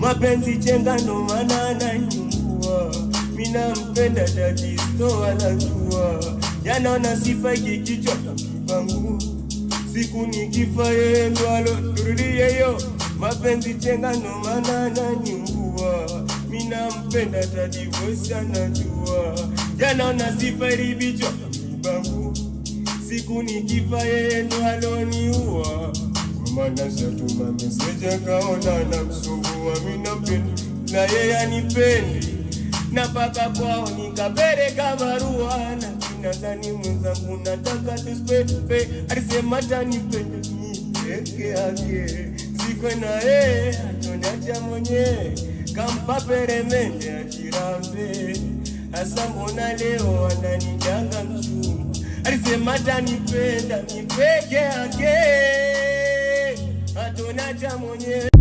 mapenzi chenga ndo maana ananiua. Mina mpenda tatizo anajua, yanaona sifa kikichwa kibangu. Siku nikifa yeye ndo aloturudie yo, mapenzi chenga ndo maana ananiua. Mina mpenda tatizo anajua, yanaona sifa ilibichwa kibangu. Siku nikifa yeye ndo aloniua. Maana shatuma message kaona na kusumbua. Mina mpenda na yeye anipendi, na paka kwao nikapeleka barua. Na kinazani mwenzangu nataka tuspepe, alisema tanipende peke yake. Sikwe na yeye atoniacha mwenye, kampa peremende ajirambe. Asa mbona leo ananijanga mchuma, alisema tanipenda peke yake, atoniacha mwenye.